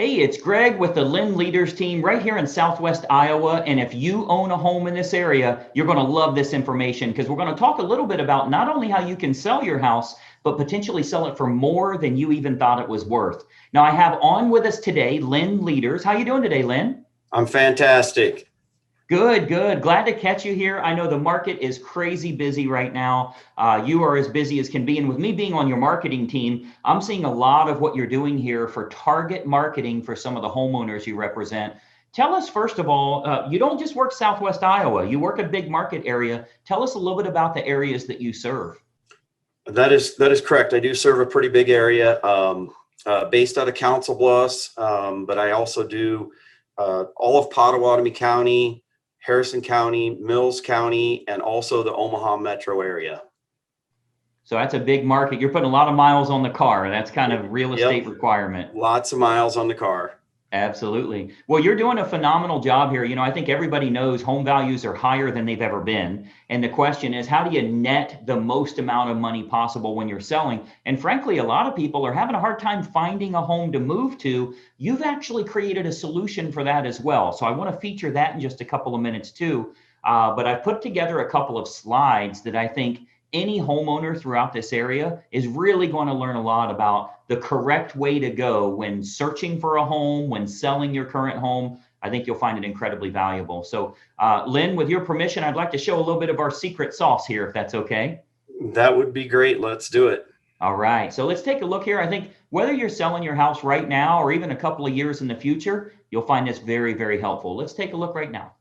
Hey, it's Greg with the Lynn Leaders team right here in Southwest Iowa. And if you own a home in this area, you're going to love this information because we're going to talk a little bit about not only how you can sell your house, but potentially sell it for more than you even thought it was worth. Now, I have on with us today Lynn Leaders. How you doing today, Lynn? I'm fantastic. Good, good. Glad to catch you here. I know the market is crazy busy right now. You are as busy as can be. And with me being on your marketing team, I'm seeing a lot of what you're doing here for target marketing for some of the homeowners you represent. Tell us, first of all, you don't just work Southwest Iowa, you work a big market area. Tell us a little bit about the areas that you serve. That is correct. I do serve a pretty big area, based out of Council Bluffs, but I also do all of Pottawatomie County, Harrison County, Mills County, and also the Omaha metro area. So that's a big market. You're putting a lot of miles on the car. That's kind of real estate Yep, requirement. lots of miles on the car. Absolutely. Well, you're doing a phenomenal job here. I think everybody knows home values are higher than they've ever been. And the question is, how do you net the most amount of money possible when you're selling? And frankly, a lot of people are having a hard time finding a home to move to. You've actually created a solution for that as well. So I want to feature that in just a couple of minutes too. But I've put together a couple of slides that I think any homeowner throughout this area is really going to learn a lot about the correct way to go when searching for a home, when selling your current home. I think you'll find it incredibly valuable. So, Lynn, with your permission, I'd like to show a little bit of our secret sauce here, if that's okay. That would be great. Let's do it. All right. So let's take a look here. I think whether you're selling your house right now or even a couple of years in the future, you'll find this very, very helpful. Let's take a look right now.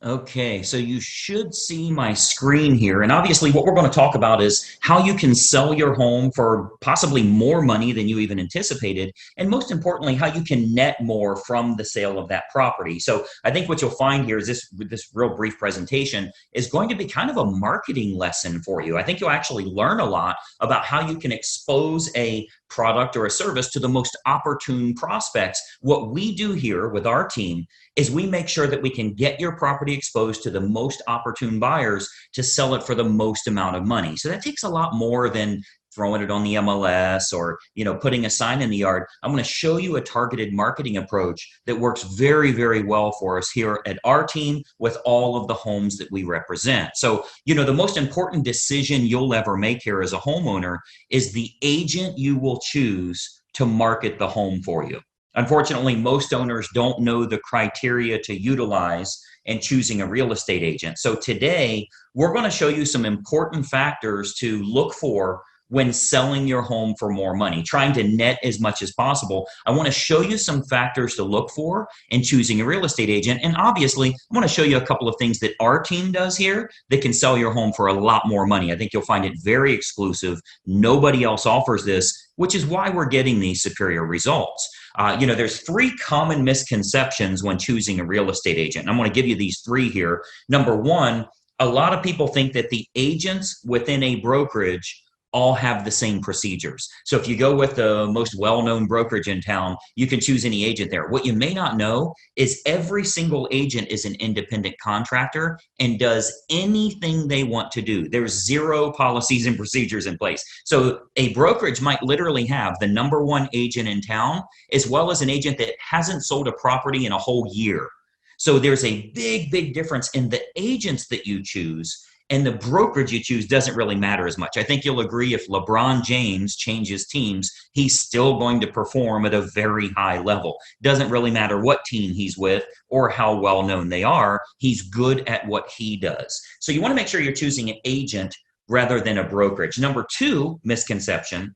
Okay, so you should see my screen here. And obviously, what we're going to talk about is how you can sell your home for possibly more money than you even anticipated. And most importantly, how you can net more from the sale of that property. So I think what you'll find here is this real brief presentation is going to be kind of a marketing lesson for you. I think you'll actually learn a lot about how you can expose a product or a service to the most opportune prospects. What we do here with our team is we make sure that we can get your property exposed to the most opportune buyers to sell it for the most amount of money. So that takes a lot more than throwing it on the MLS or putting a sign in the yard. I'm going to show you a targeted marketing approach that works very, very well for us here at our team with all of the homes that we represent. So, the most important decision you'll ever make here as a homeowner is the agent you will choose to market the home for you. Unfortunately, most owners don't know the criteria to utilize in choosing a real estate agent. So today, we're going to show you some important factors to look for when selling your home for more money, trying to net as much as possible. I want to show you some factors to look for in choosing a real estate agent. And obviously, I want to show you a couple of things that our team does here that can sell your home for a lot more money. I think you'll find it very exclusive. Nobody else offers this, which is why we're getting these superior results. There's three common misconceptions when choosing a real estate agent. And I'm going to give you these three here. Number one, a lot of people think that the agents within a brokerage all have the same procedures. So if you go with the most well-known brokerage in town, you can choose any agent there. What you may not know is every single agent is an independent contractor and does anything they want to do. There's zero policies and procedures in place. So a brokerage might literally have the number one agent in town, as well as an agent that hasn't sold a property in a whole year. So there's a big, big difference in the agents that you choose, and the brokerage you choose doesn't really matter as much. I think you'll agree if LeBron James changes teams, he's still going to perform at a very high level. Doesn't really matter what team he's with or how well known they are. He's good at what he does. So you want to make sure you're choosing an agent rather than a brokerage. Number two misconception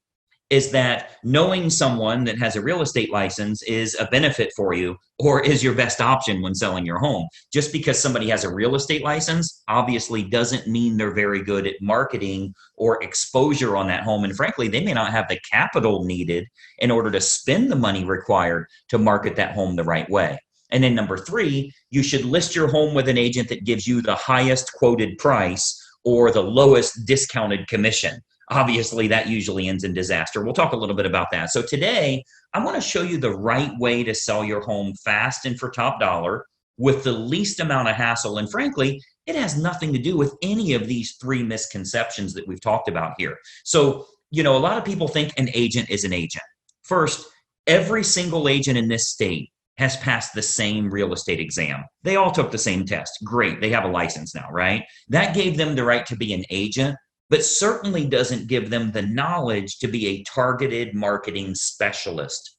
is that knowing someone that has a real estate license is a benefit for you or is your best option when selling your home. Just because somebody has a real estate license obviously doesn't mean they're very good at marketing or exposure on that home. And frankly, they may not have the capital needed in order to spend the money required to market that home the right way. And then number three, you should list your home with an agent that gives you the highest quoted price or the lowest discounted commission. Obviously, that usually ends in disaster. We'll talk a little bit about that. So today, I want to show you the right way to sell your home fast and for top dollar with the least amount of hassle. And frankly, it has nothing to do with any of these three misconceptions that we've talked about here. So, a lot of people think an agent is an agent. First, Every single agent in this state has passed the same real estate exam. They all took the same test. Great. They have a license now, right? That gave them the right to be an agent, but certainly doesn't give them the knowledge to be a targeted marketing specialist.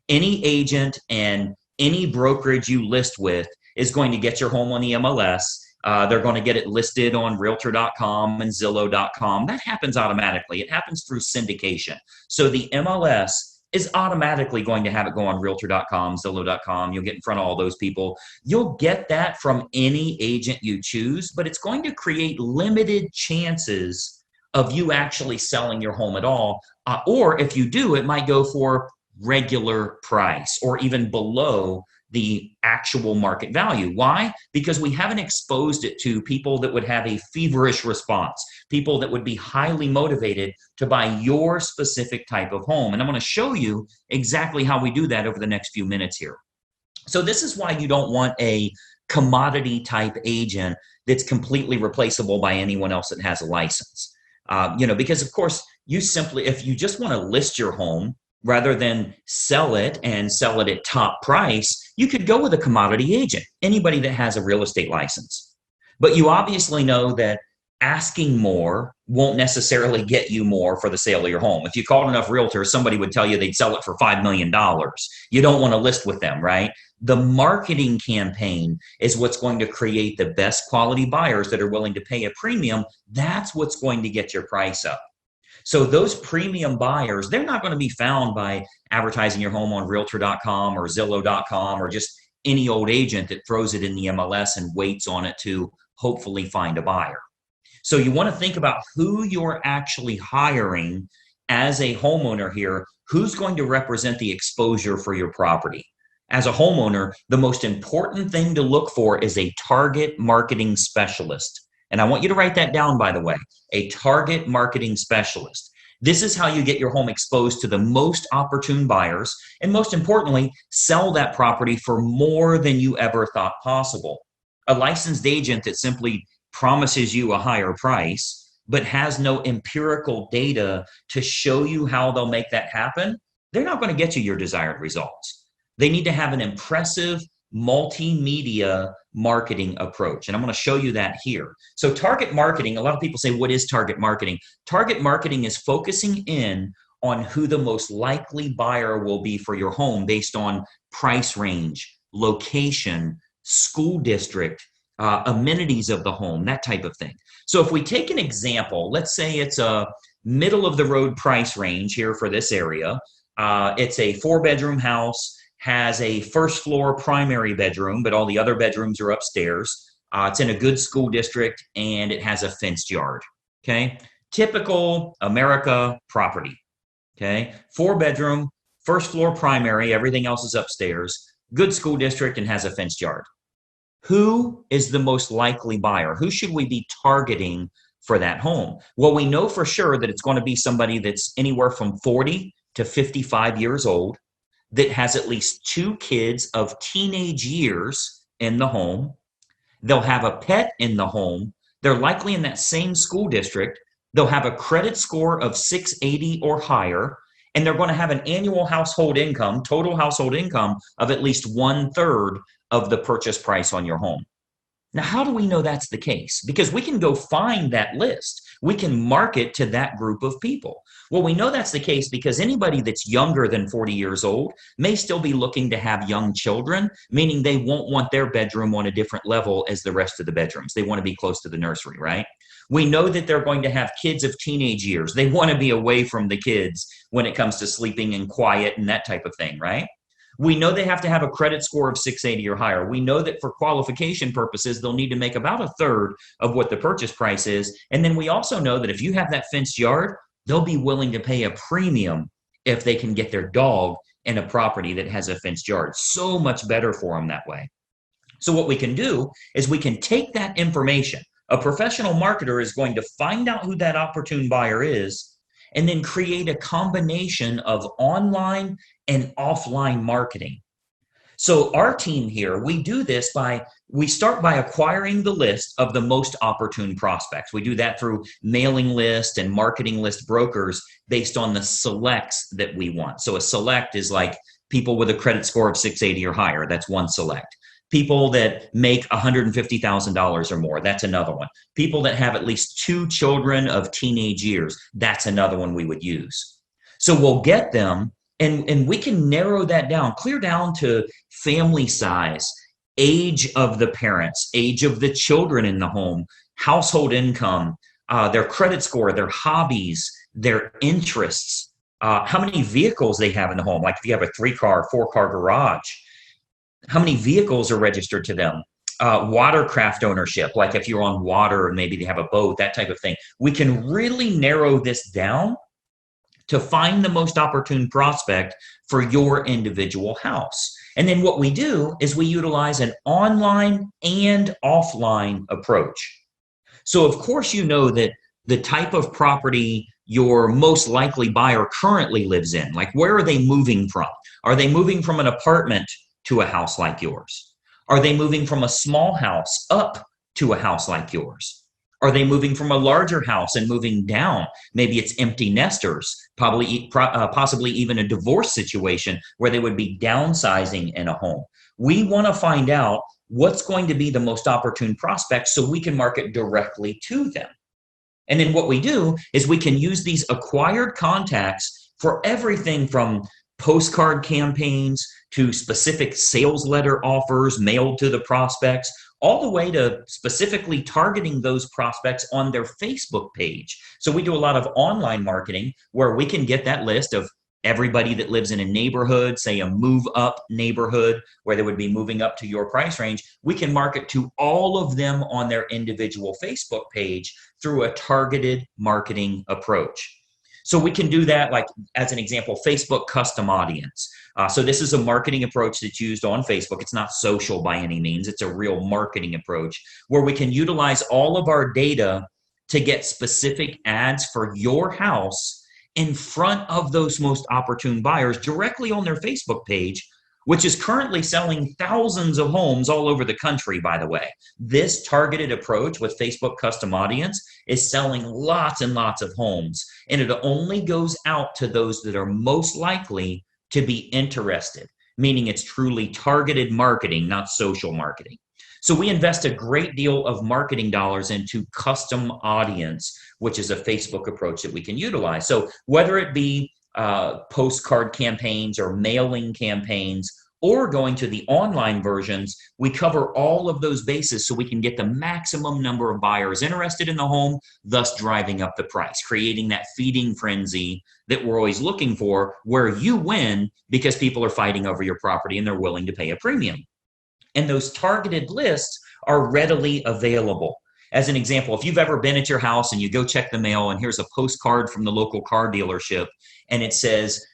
Any agent and any brokerage you list with is going to get your home on the MLS. They're going to get it listed on realtor.com and Zillow.com. That happens automatically. It happens through syndication. So the MLS is automatically going to have it go on realtor.com, Zillow.com. You'll get in front of all those people. You'll get that from any agent you choose, but it's going to create limited chances of you actually selling your home at all. Or if you do, it might go for regular price or even below the actual market value. Why? Because we haven't exposed it to people that would have a feverish response, people that would be highly motivated to buy your specific type of home. And I'm going to show you exactly how we do that over the next few minutes here. So this is why you don't want a commodity type agent that's completely replaceable by anyone else that has a license. Because of course, if you just want to list your home, rather than sell it and sell it at top price, you could go with a commodity agent, anybody that has a real estate license. But you obviously know that asking more won't necessarily get you more for the sale of your home. If you called enough realtors, somebody would tell you they'd sell it for $5 million. You don't want to list with them, right? The marketing campaign is what's going to create the best quality buyers that are willing to pay a premium. That's what's going to get your price up. So those premium buyers, they're not going to be found by advertising your home on realtor.com or Zillow.com or just any old agent that throws it in the MLS and waits on it to hopefully find a buyer. So you want to think about who you're actually hiring as a homeowner here, who's going to represent the exposure for your property. As a homeowner, the most important thing to look for is a target marketing specialist. And I want you to write that down, by the way, a target marketing specialist. This is how you get your home exposed to the most opportune buyers, and most importantly, sell that property for more than you ever thought possible. A licensed agent that simply promises you a higher price, but has no empirical data to show you how they'll make that happen, they're not going to get you your desired results. They need to have an impressive multimedia marketing approach. And I'm going to show you that here. So target marketing, a lot of people say, what is target marketing? Target marketing is focusing in on who the most likely buyer will be for your home based on price range, location, school district, amenities of the home, that type of thing. So if we take an example, let's say it's a middle of the road price range here for this area. It's a 4-bedroom house, has a first floor primary bedroom, but all the other bedrooms are upstairs. It's in a good school district and it has a fenced yard. Okay. Typical America property. Okay. 4-bedroom, first floor primary, everything else is upstairs, good school district and has a fenced yard. Who is the most likely buyer? Who should we be targeting for that home? Well, we know for sure that it's going to be somebody that's anywhere from 40 to 55 years old, that has at least 2 kids of teenage years in the home. They'll have a pet in the home. They're likely in that same school district. They'll have a credit score of 680 or higher, and they're going to have an annual household income, total household income of at least 1/3 of the purchase price on your home. Now, how do we know that's the case? Because we can go find that list. We can market to that group of people. Well, we know that's the case because anybody that's younger than 40 years old may still be looking to have young children, meaning they won't want their bedroom on a different level as the rest of the bedrooms. They want to be close to the nursery, right? We know that they're going to have kids of teenage years. They want to be away from the kids when it comes to sleeping and quiet and that type of thing, right? We know they have to have a credit score of 680 or higher. We know that for qualification purposes, they'll need to make about 1/3 of what the purchase price is. And then we also know that if you have that fenced yard, they'll be willing to pay a premium if they can get their dog in a property that has a fenced yard. So much better for them that way. So what we can do is we can take that information. A professional marketer is going to find out who that opportune buyer is and then create a combination of online and offline marketing. So our team here, we do this we start by acquiring the list of the most opportune prospects. We do that through mailing list and marketing list brokers based on the selects that we want. So a select is like People with a credit score of 680 or higher, that's one select. People that make $150,000 or more, that's another one. People that have at least 2 children of teenage years, that's another one we would use. So we'll get them, and we can narrow that down, clear down to family size, age of the parents, age of the children in the home, household income, their credit score, their hobbies, their interests, how many vehicles they have in the home. Like if you have a 3-car, 4-car garage, how many vehicles are registered to them? Watercraft ownership, like if you're on water and maybe they have a boat, that type of thing. We can really narrow this down to find the most opportune prospect for your individual house. And then what we do is we utilize an online and offline approach. So of course, you know that the type of property your most likely buyer currently lives in, like where are they moving from? Are they moving from an apartment to a house like yours? Are they moving from a small house up to a house like yours? Are they moving from a larger house and moving down? Maybe it's empty nesters, possibly even a divorce situation where they would be downsizing in a home. We want to find out what's going to be the most opportune prospect so we can market directly to them. And then what we do is we can use these acquired contacts for everything from postcard campaigns to specific sales letter offers mailed to the prospects, all the way to specifically targeting those prospects on their Facebook page. So we do a lot of online marketing where we can get that list of everybody that lives in a neighborhood, say a move up neighborhood where they would be moving up to your price range. We can market to all of them on their individual Facebook page through a targeted marketing approach. So we can do that, like as an example, Facebook custom audience. So this is a marketing approach that's used on Facebook. It's not social by any means. It's a real marketing approach where we can utilize all of our data to get specific ads for your house in front of those most opportune buyers directly on their Facebook page, which is currently selling thousands of homes all over the country, by the way. This targeted approach with Facebook custom audience is selling lots and lots of homes, and it only goes out to those that are most likely to be interested, meaning it's truly targeted marketing, not social marketing. So we invest a great deal of marketing dollars into custom audience, which is a Facebook approach that we can utilize. So whether it be postcard campaigns or mailing campaigns or going to the online versions, we cover all of those bases so we can get the maximum number of buyers interested in the home, thus driving up the price, creating that feeding frenzy that we're always looking for, where you win because people are fighting over your property and they're willing to pay a premium. And those targeted lists are readily available. As an example, if you've ever been at your house and you go check the mail and here's a postcard from the local car dealership and it says,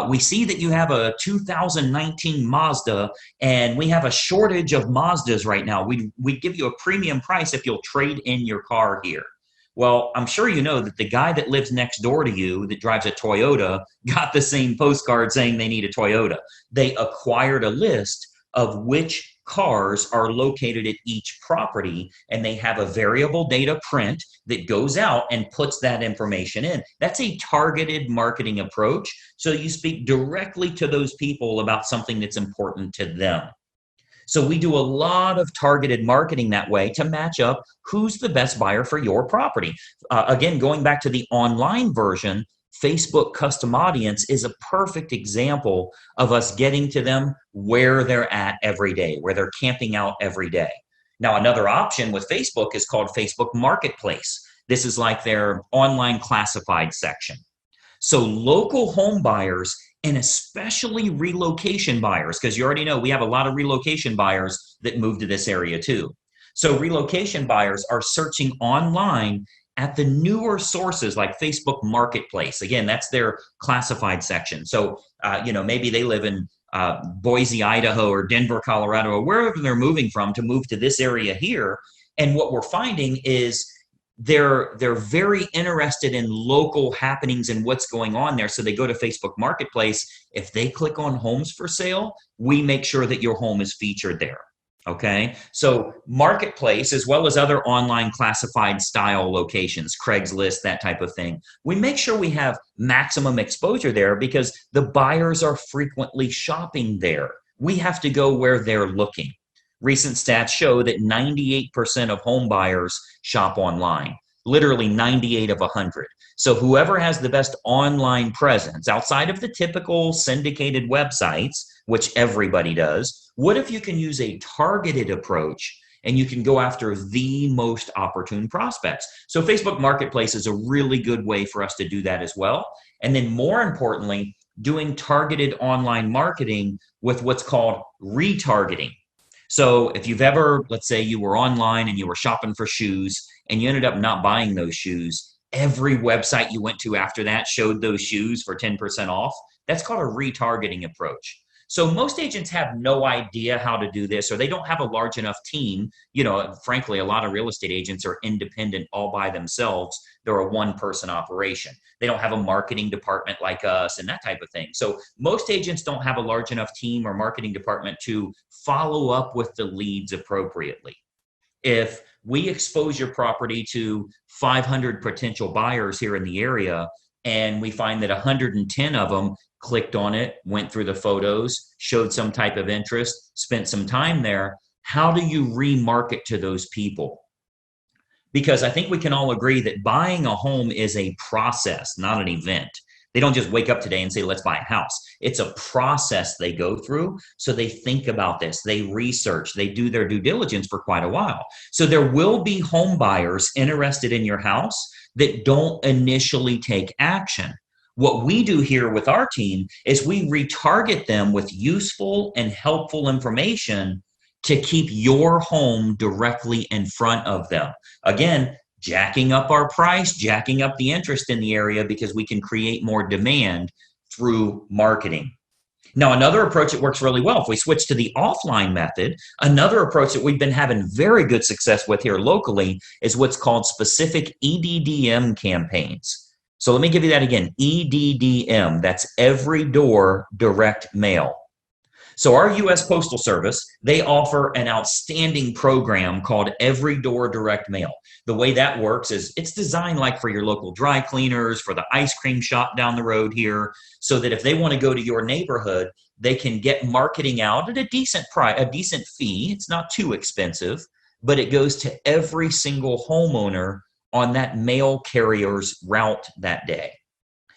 we see that you have a 2019 Mazda and we have a shortage of Mazdas right now. We'd give you a premium price if you'll trade in your car here. Well, I'm sure you know that the guy that lives next door to you that drives a Toyota got the same postcard saying they need a Toyota. They acquired a list of which cars are located at each property, and they have a variable data print that goes out and puts that information in. That's a targeted marketing approach. So you speak directly to those people about something that's important to them. So we do a lot of targeted marketing that way to match up who's the best buyer for your property. Again, going back to the online version, Facebook custom audience is a perfect example of us getting to them where they're at every day, where they're camping out every day. Now, another option with Facebook is called Facebook Marketplace. This is like their online classified section. So local home buyers and especially relocation buyers, because you already know we have a lot of relocation buyers that move to this area too. So relocation buyers are searching online at the newer sources like Facebook Marketplace. Again, that's their classified section. So, maybe they live in Boise, Idaho, or Denver, Colorado, or wherever they're moving from to move to this area here. And what we're finding is they're very interested in local happenings and what's going on there. So they go to Facebook Marketplace. If they click on homes for sale, we make sure that your home is featured there. Okay, so Marketplace, as well as other online classified style locations, Craigslist, that type of thing, we make sure we have maximum exposure there because the buyers are frequently shopping there. We have to go where they're looking. Recent stats show that 98% of home buyers shop online, literally 98 of 100. So whoever has the best online presence outside of the typical syndicated websites, which everybody does, what if you can use a targeted approach and you can go after the most opportune prospects? So Facebook Marketplace is a really good way for us to do that as well. And then more importantly, doing targeted online marketing with what's called retargeting. So if you've ever, let's say you were online and you were shopping for shoes and you ended up not buying those shoes, every website you went to after that showed those shoes for 10% off. That's called a retargeting approach. So most agents have no idea how to do this, or they don't have a large enough team. Frankly, a lot of real estate agents are independent all by themselves. They're a one-person operation. They don't have a marketing department like us and that type of thing. So most agents don't have a large enough team or marketing department to follow up with the leads appropriately. If we expose your property to 500 potential buyers here in the area, and we find that 110 of them clicked on it, went through the photos, showed some type of interest, spent some time there, how do you remarket to those people? Because I think we can all agree that buying a home is a process, not an event. They don't just wake up today and say, let's buy a house. It's a process they go through. So they think about this, they research, they do their due diligence for quite a while. So there will be home buyers interested in your house that don't initially take action. What we do here with our team is we retarget them with useful and helpful information to keep your home directly in front of them. Again, jacking up our price, jacking up the interest in the area because we can create more demand through marketing. Now, another approach that works really well, if we switch to the offline method, another approach that we've been having very good success with here locally is what's called specific EDDM campaigns. So let me give you that again, EDDM, that's Every Door Direct Mail. So our U.S. Postal Service, they offer an outstanding program called Every Door Direct Mail. The way that works is it's designed like for your local dry cleaners, for the ice cream shop down the road here, so that if they want to go to your neighborhood, they can get marketing out at a decent price, a decent fee. It's not too expensive, but it goes to every single homeowner on that mail carrier's route that day.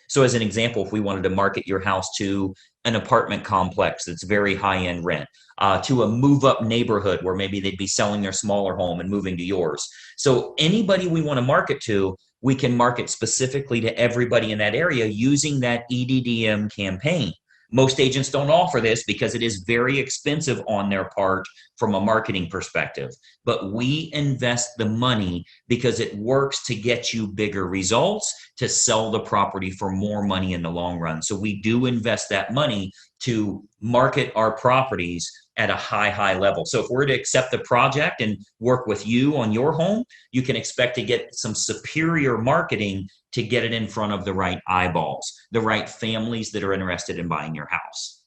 So as an example, if we wanted to market your house to an apartment complex that's very high-end rent, to a move-up neighborhood where maybe they'd be selling their smaller home and moving to yours. So anybody we want to market to, we can market specifically to everybody in that area using that EDDM campaign. Most agents don't offer this because it is very expensive on their part from a marketing perspective. But we invest the money because it works to get you bigger results, to sell the property for more money in the long run. So we do invest that money to market our properties at a high level. So if we're to accept the project and work with you on your home, you can expect to get some superior marketing to get it in front of the right eyeballs, the right families that are interested in buying your house.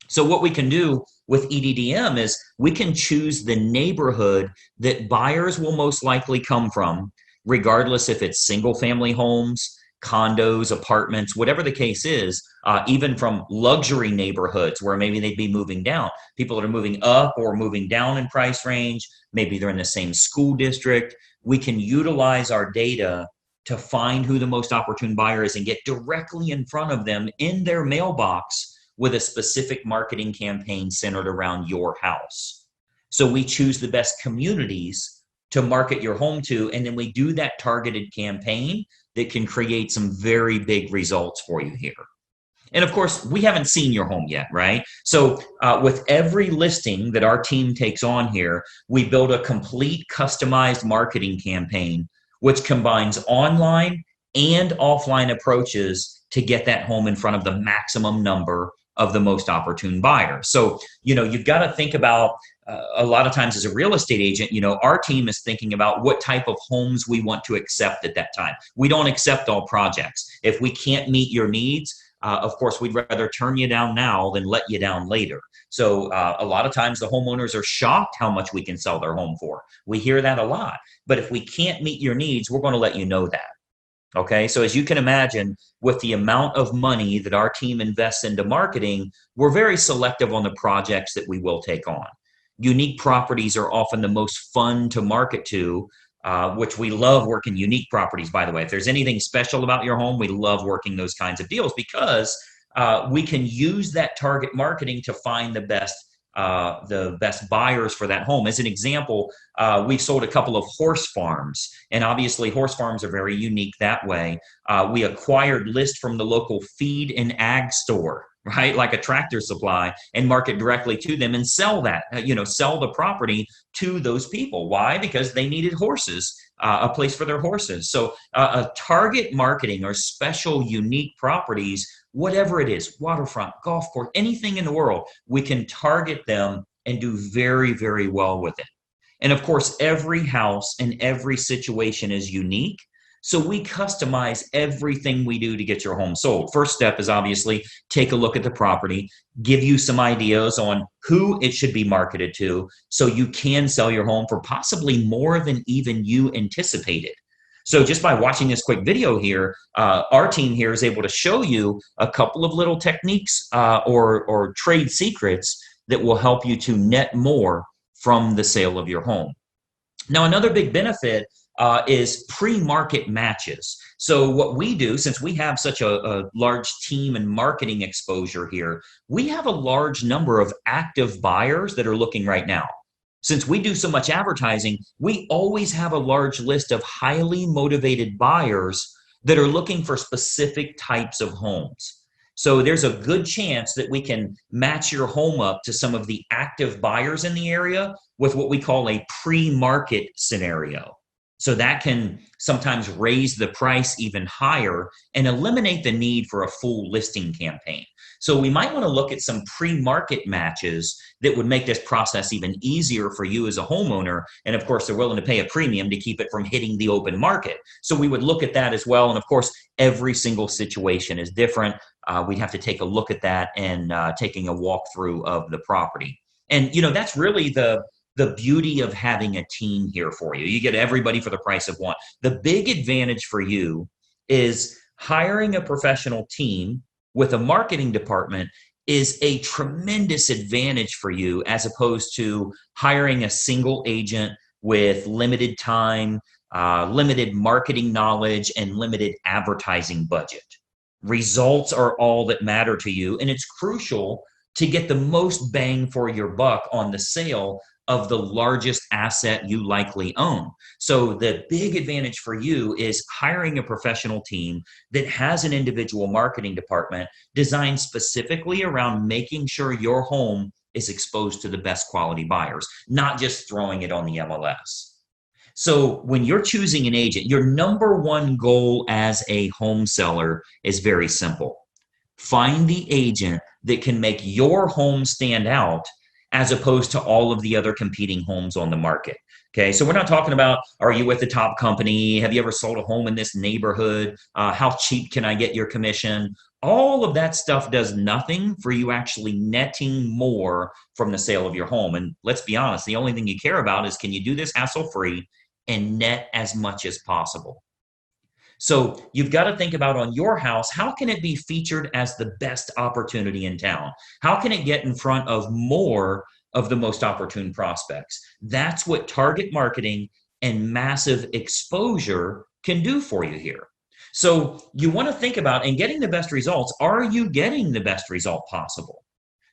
So what we can do with EDDM is we can choose the neighborhood that buyers will most likely come from, regardless if it's single family homes, condos, apartments, whatever the case is, even from luxury neighborhoods where maybe they'd be moving down. People that are moving up or moving down in price range, maybe they're in the same school district. We can utilize our data to find who the most opportune buyer is and get directly in front of them in their mailbox with a specific marketing campaign centered around your house. So we choose the best communities to market your home to, and then we do that targeted campaign that can create some very big results for you here. And of course, we haven't seen your home yet, right? So with every listing that our team takes on here, we build a complete customized marketing campaign which combines online and offline approaches to get that home in front of the maximum number of the most opportune buyers. So, you've got to think about a lot of times as a real estate agent, our team is thinking about what type of homes we want to accept at that time. We don't accept all projects. If we can't meet your needs, of course, we'd rather turn you down now than let you down later. So a lot of times the homeowners are shocked how much we can sell their home for. We hear that a lot. But if we can't meet your needs, we're going to let you know that. Okay, so as you can imagine, with the amount of money that our team invests into marketing, we're very selective on the projects that we will take on. Unique properties are often the most fun to market to, which we love working unique properties, by the way. If there's anything special about your home, we love working those kinds of deals because we can use that target marketing to find the best buyers for that home. As an example, we've sold a couple of horse farms, and obviously horse farms are very unique that way. We acquired list from the local feed and ag store, right? Like a Tractor Supply, and market directly to them and sell that, sell the property to those people. Why? Because they needed horses, a place for their horses. So a target marketing or special unique properties, whatever it is, waterfront, golf course, anything in the world, we can target them and do very, very well with it. And of course, every house and every situation is unique. So we customize everything we do to get your home sold. First step is obviously take a look at the property, give you some ideas on who it should be marketed to so you can sell your home for possibly more than even you anticipated. So just by watching this quick video here, our team here is able to show you a couple of little techniques or trade secrets that will help you to net more from the sale of your home. Now, another big benefit is pre-market matches. So what we do, since we have such a large team and marketing exposure here, we have a large number of active buyers that are looking right now. Since we do so much advertising, we always have a large list of highly motivated buyers that are looking for specific types of homes. So there's a good chance that we can match your home up to some of the active buyers in the area with what we call a pre-market scenario. So that can sometimes raise the price even higher and eliminate the need for a full listing campaign. So we might want to look at some pre-market matches that would make this process even easier for you as a homeowner. And of course, they're willing to pay a premium to keep it from hitting the open market. So we would look at that as well. And of course, every single situation is different. We'd have to take a look at that and taking a walkthrough of the property. And, that's really the beauty of having a team here for you. You get everybody for the price of one. The big advantage for you is hiring a professional team with a marketing department is a tremendous advantage for you as opposed to hiring a single agent with limited time, limited marketing knowledge, and limited advertising budget. Results are all that matter to you, and it's crucial to get the most bang for your buck on the sale of the largest asset you likely own. So the big advantage for you is hiring a professional team that has an individual marketing department designed specifically around making sure your home is exposed to the best quality buyers, not just throwing it on the MLS. So when you're choosing an agent, your number one goal as a home seller is very simple. Find the agent that can make your home stand out as opposed to all of the other competing homes on the market. Okay, so we're not talking about, are you with the top company? Have you ever sold a home in this neighborhood? How cheap can I get your commission? All of that stuff does nothing for you actually netting more from the sale of your home. And let's be honest, the only thing you care about is, can you do this hassle-free and net as much as possible? So you've got to think about, on your house, how can it be featured as the best opportunity in town? How can it get in front of more of the most opportune prospects? That's what target marketing and massive exposure can do for you here. So you want to think about, in getting the best results, are you getting the best result possible?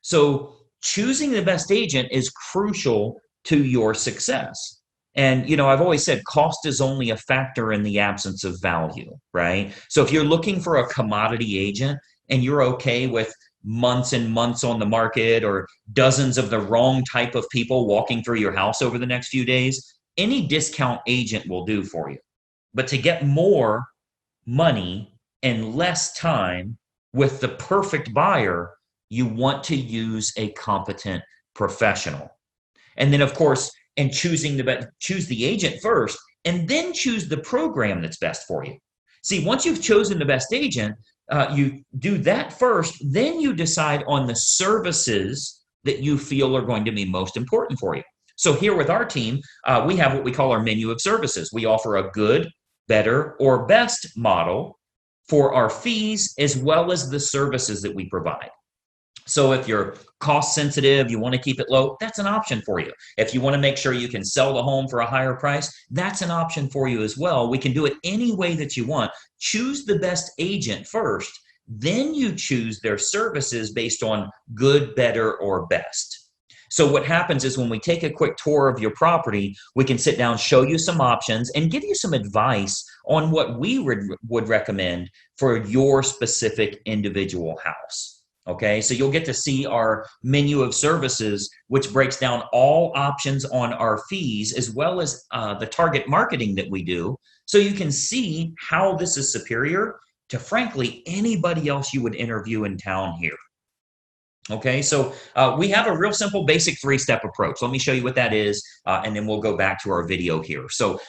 So choosing the best agent is crucial to your success. And, I've always said cost is only a factor in the absence of value, right? So if you're looking for a commodity agent and you're okay with months and months on the market or dozens of the wrong type of people walking through your house over the next few days, any discount agent will do for you. But to get more money and less time with the perfect buyer, you want to use a competent professional. And then, of course, and choose the agent first, and then choose the program that's best for you. See, once you've chosen the best agent, you do that first, then you decide on the services that you feel are going to be most important for you. So here with our team, we have what we call our menu of services. We offer a good, better, or best model for our fees as well as the services that we provide. So if you're cost sensitive, you want to keep it low, that's an option for you. If you want to make sure you can sell the home for a higher price, that's an option for you as well. We can do it any way that you want. Choose the best agent first, then you choose their services based on good, better, or best. So what happens is when we take a quick tour of your property, we can sit down, show you some options, and give you some advice on what we would recommend for your specific individual house. Okay, so you'll get to see our menu of services, which breaks down all options on our fees, as well as the target marketing that we do. So you can see how this is superior to, frankly, anybody else you would interview in town here. Okay, so we have a real simple basic three-step approach. Let me show you what that is, and then we'll go back to our video here. So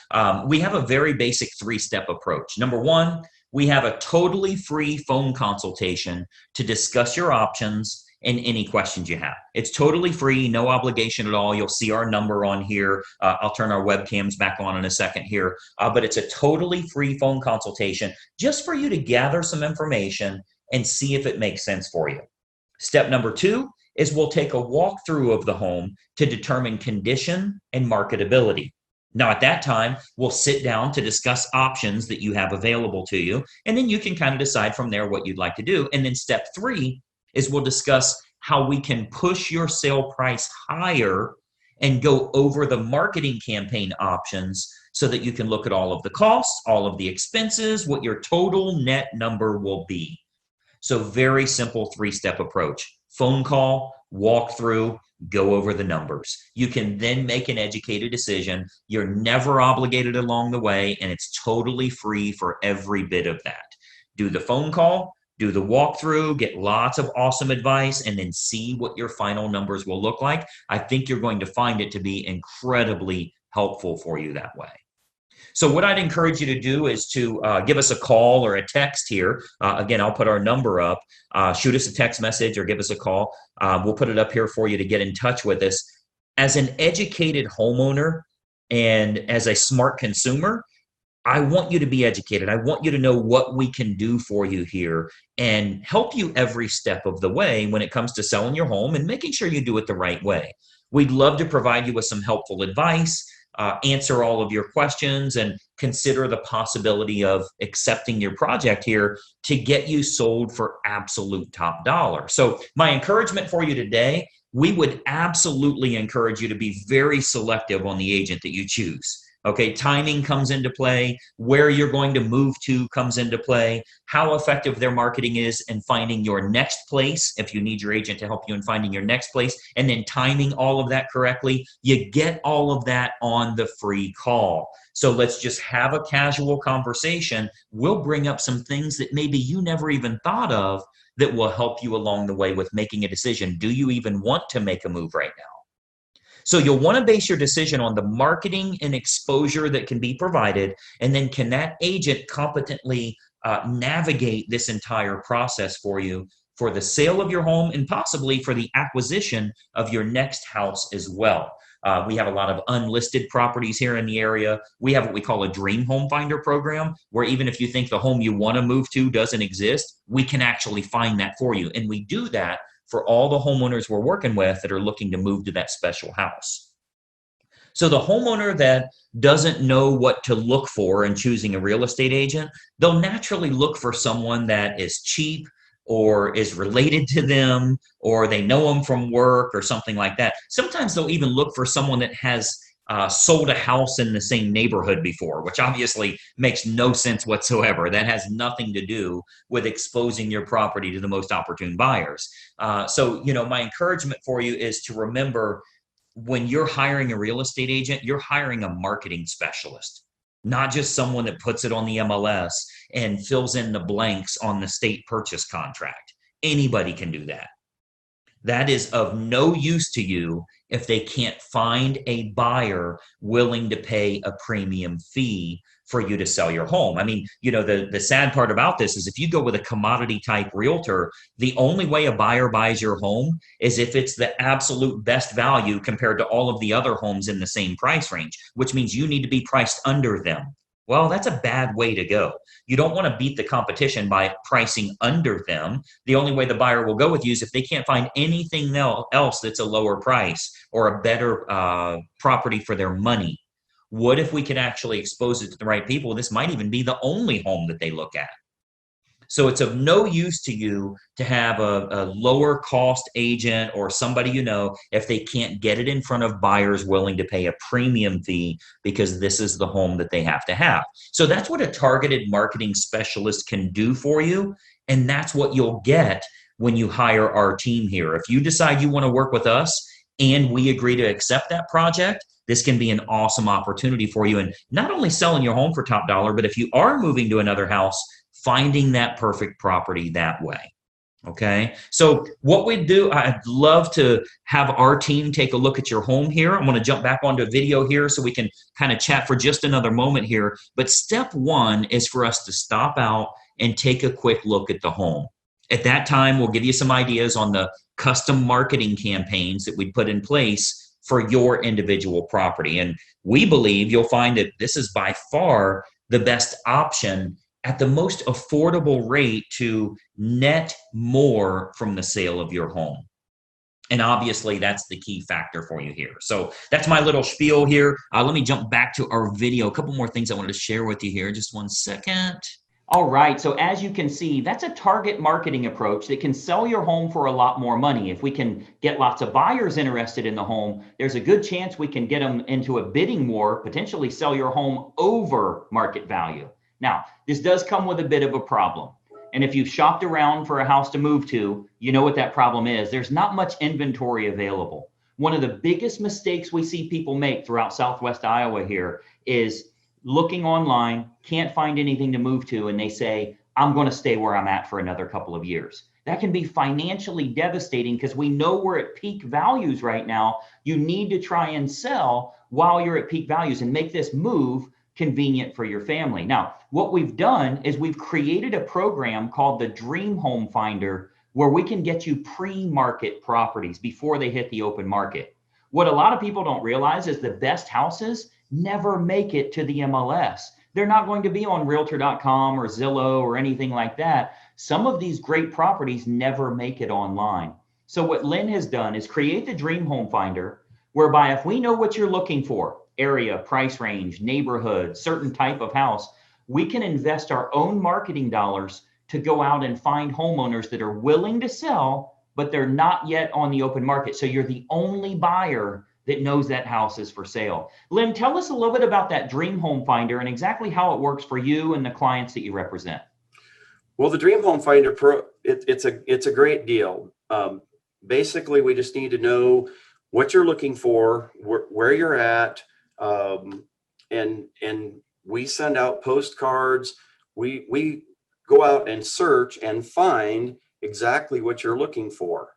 we have a very basic three-step approach. Number one, we have a totally free phone consultation to discuss your options and any questions you have. It's totally free, no obligation at all. You'll see our number on here. I'll turn our webcams back on in a second here, but it's a totally free phone consultation just for you to gather some information and see if it makes sense for you. Step number two is we'll take a walkthrough of the home to determine condition and marketability. Now, at that time, we'll sit down to discuss options that you have available to you, and then you can kind of decide from there what you'd like to do. And then step three is we'll discuss how we can push your sale price higher and go over the marketing campaign options so that you can look at all of the costs, all of the expenses, what your total net number will be. So very simple three-step approach. Phone call, walk through, go over the numbers. You can then make an educated decision. You're never obligated along the way, and it's totally free for every bit of that. Do the phone call, do the walkthrough, get lots of awesome advice, and then see what your final numbers will look like. I think you're going to find it to be incredibly helpful for you that way. So what I'd encourage you to do is to give us a call or a text here. Again, I'll put our number up. Shoot us a text message or give us a call. We'll put it up here for you to get in touch with us. As an educated homeowner and as a smart consumer, I want you to be educated. I want you to know what we can do for you here and help you every step of the way when it comes to selling your home and making sure you do it the right way. We'd love to provide you with some helpful advice, answer all of your questions, and consider the possibility of accepting your project here to get you sold for absolute top dollar. So my encouragement for you today, we would absolutely encourage you to be very selective on the agent that you choose. Okay, timing comes into play, where you're going to move to comes into play, how effective their marketing is in finding your next place, if you need your agent to help you in finding your next place, and then timing all of that correctly. You get all of that on the free call. So let's just have a casual conversation. We'll bring up some things that maybe you never even thought of that will help you along the way with making a decision. Do you even want to make a move right now? So you'll want to base your decision on the marketing and exposure that can be provided, and then can that agent competently navigate this entire process for you for the sale of your home and possibly for the acquisition of your next house as well. We have a lot of unlisted properties here in the area. We have what we call a dream home finder program, where even if you think the home you want to move to doesn't exist, we can actually find that for you. And we do that for all the homeowners we're working with that are looking to move to that special house. So the homeowner that doesn't know what to look for in choosing a real estate agent, they'll naturally look for someone that is cheap or is related to them, or they know them from work or something like that. Sometimes they'll even look for someone that has sold a house in the same neighborhood before, which obviously makes no sense whatsoever. That has nothing to do with exposing your property to the most opportune buyers. So, my encouragement for you is to remember, when you're hiring a real estate agent, you're hiring a marketing specialist, not just someone that puts it on the MLS and fills in the blanks on the state purchase contract. Anybody can do that. That is of no use to you if they can't find a buyer willing to pay a premium fee for you to sell your home. I mean, the sad part about this is if you go with a commodity type realtor, the only way a buyer buys your home is if it's the absolute best value compared to all of the other homes in the same price range, which means you need to be priced under them. Well, that's a bad way to go. You don't want to beat the competition by pricing under them. The only way the buyer will go with you is if they can't find anything else that's a lower price or a better property for their money. What if we could actually expose it to the right people? This might even be the only home that they look at. So it's of no use to you to have a lower cost agent or somebody if they can't get it in front of buyers willing to pay a premium fee because this is the home that they have to have. So that's what a targeted marketing specialist can do for you. And that's what you'll get when you hire our team here. If you decide you want to work with us and we agree to accept that project, this can be an awesome opportunity for you. And not only selling your home for top dollar, but if you are moving to another house, finding that perfect property that way. Okay. So what we do, I'd love to have our team take a look at your home here. I'm going to jump back onto a video here so we can kind of chat for just another moment here. But step one is for us to stop out and take a quick look at the home. At that time, we'll give you some ideas on the custom marketing campaigns that we put in place for your individual property. And we believe you'll find that this is by far the best option at the most affordable rate to net more from the sale of your home. And obviously that's the key factor for you here. So that's my little spiel here. Let me jump back to our video. A couple more things I wanted to share with you here. Just one second. All right, so as you can see, that's a target marketing approach that can sell your home for a lot more money. If we can get lots of buyers interested in the home, there's a good chance we can get them into a bidding war, potentially sell your home over market value. Now, this does come with a bit of a problem. And if you've shopped around for a house to move to, you know what that problem is. There's not much inventory available. One of the biggest mistakes we see people make throughout Southwest Iowa here is looking online, can't find anything to move to, and they say, I'm going to stay where I'm at for another couple of years. That can be financially devastating because we know we're at peak values right now. You need to try and sell while you're at peak values and make this move convenient for your family. Now, what we've done is we've created a program called the Dream Home Finder where we can get you pre-market properties before they hit the open market. What a lot of people don't realize is the best houses never make it to the MLS. They're not going to be on realtor.com or Zillow or anything like that. Some of these great properties never make it online. So what Lynn has done is create the Dream Home Finder, whereby if we know what you're looking for, area, price range, neighborhood, certain type of house, we can invest our own marketing dollars to go out and find homeowners that are willing to sell, but they're not yet on the open market. So you're the only buyer that knows that house is for sale. Lynn, tell us a little bit about that Dream Home Finder and exactly how it works for you and the clients that you represent. Well, the Dream Home Finder Pro, it's a great deal. Basically, we just need to know what you're looking for, where you're at, and we send out postcards. We go out and search and find exactly what you're looking for.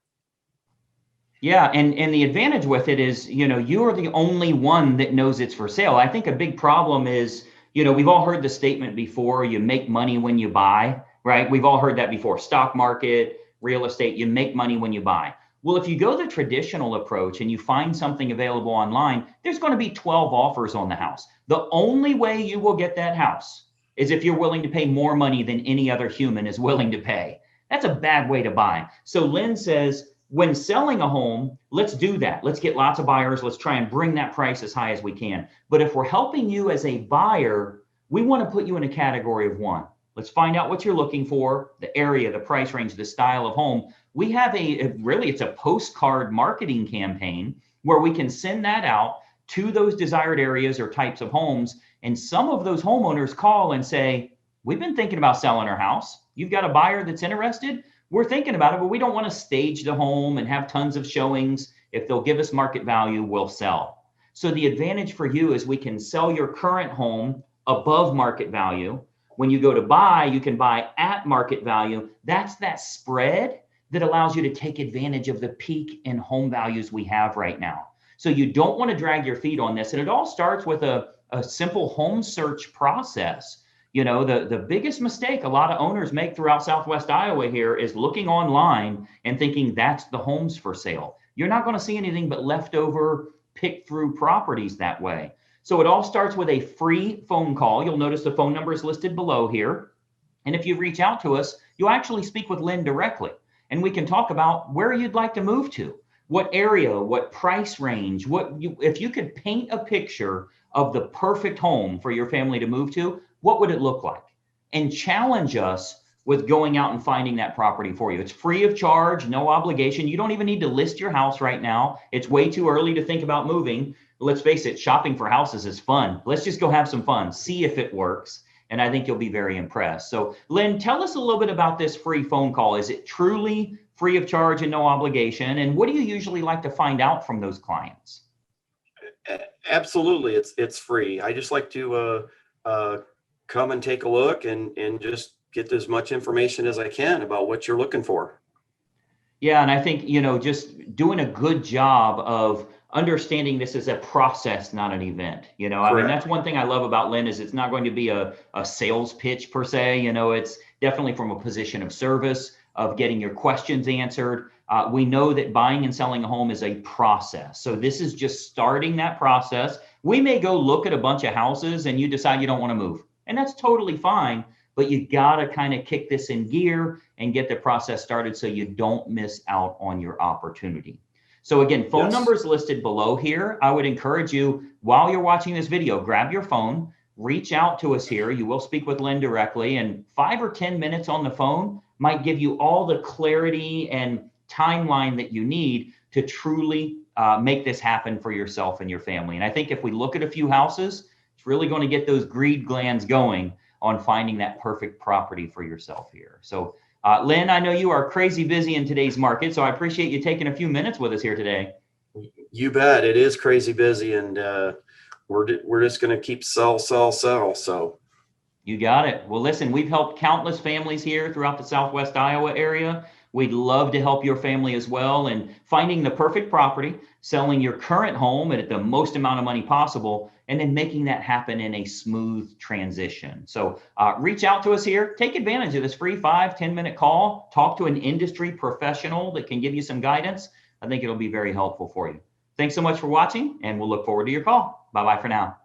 Yeah, and the advantage with it is, you are the only one that knows it's for sale. I think a big problem is, we've all heard the statement before, you make money when you buy, right? We've all heard that before. Stock market, real estate, you make money when you buy. Well, if you go the traditional approach and you find something available online, there's going to be 12 offers on the house. The only way you will get that house is if you're willing to pay more money than any other human is willing to pay. That's a bad way to buy. So Lynn says, when selling a home, let's do that. Let's get lots of buyers. Let's try and bring that price as high as we can. But if we're helping you as a buyer, we want to put you in a category of one. Let's find out what you're looking for, the area, the price range, the style of home. We have it's a postcard marketing campaign where we can send that out to those desired areas or types of homes. And some of those homeowners call and say, we've been thinking about selling our house. You've got a buyer that's interested. We're thinking about it, but we don't want to stage the home and have tons of showings. If they'll give us market value, we'll sell. So the advantage for you is we can sell your current home above market value. When you go to buy, you can buy at market value. That's that spread that allows you to take advantage of the peak in home values we have right now. So you don't want to drag your feet on this. And it all starts with a a simple home search process. You know, the biggest mistake a lot of owners make throughout Southwest Iowa here is looking online and thinking that's the homes for sale. You're not going to see anything but leftover pick through properties that way. So it all starts with a free phone call. You'll notice the phone number is listed below here. And if you reach out to us, you'll actually speak with Lynn directly. And we can talk about where you'd like to move to, what area, what price range, if you could paint a picture of the perfect home for your family to move to, what would it look like? And challenge us with going out and finding that property for you. It's free of charge, no obligation. You don't even need to list your house right now. It's way too early to think about moving. Let's face it, shopping for houses is fun. Let's just go have some fun, see if it works. And I think you'll be very impressed. So Lynn, tell us a little bit about this free phone call. Is it truly free of charge and no obligation? And what do you usually like to find out from those clients? Absolutely. It's free. I just like to come and take a look and just get as much information as I can about what you're looking for. Yeah, and I think, you know, just doing a good job of understanding this is a process, not an event. You know, I mean, that's one thing I love about Lynn is it's not going to be a sales pitch per se. You know, it's definitely from a position of service, of getting your questions answered. We know that buying and selling a home is a process. So this is just starting that process. We may go look at a bunch of houses and you decide you don't want to move, and that's totally fine. But you got to kind of kick this in gear and get the process started so you don't miss out on your opportunity. So again, phone numbers listed below here. I would encourage you, while you're watching this video, grab your phone, reach out to us here. You will speak with Lynn directly, and 5 or 10 minutes on the phone might give you all the clarity and timeline that you need to truly make this happen for yourself and your family. And I think if we look at a few houses, it's really going to get those greed glands going on finding that perfect property for yourself here. So Lynn, I know you are crazy busy in today's market, so I appreciate you taking a few minutes with us here today. You bet. It is crazy busy, and we're just going to keep sell. So you got it. Well, listen, we've helped countless families here throughout the Southwest Iowa area. We'd love to help your family as well in finding the perfect property, selling your current home at the most amount of money possible, and then making that happen in a smooth transition. So reach out to us here. Take advantage of this free 5-10 minute call. Talk to an industry professional that can give you some guidance. I think it'll be very helpful for you. Thanks so much for watching, and we'll look forward to your call. Bye-bye for now.